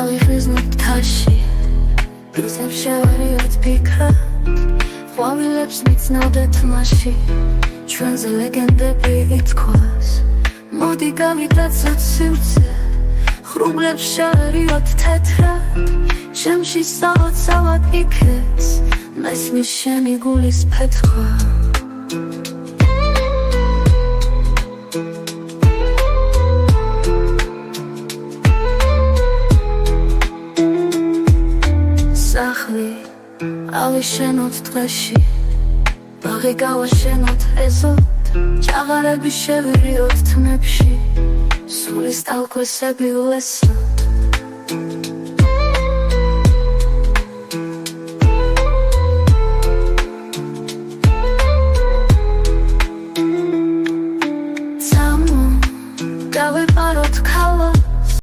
დავიღიზნოთ მთაში ისევ შევარიოთ ფიქრად ყვავილებს მიცნავდეთ მასში ჩვენზე ლეგენდები ითქვას მოდი გავიტაცოთ სივრცე ხრუბლებს შევარიოთ თეთრად ჩემში სალოცავად იქნებს მესმის შენი გულის ფეთქვა ავიშენოთ დღეში ბაღი გავაშენოთ ეზოთ ჭაღარები შევირიოთ თმებში სულის ტალქვესები ულესოთ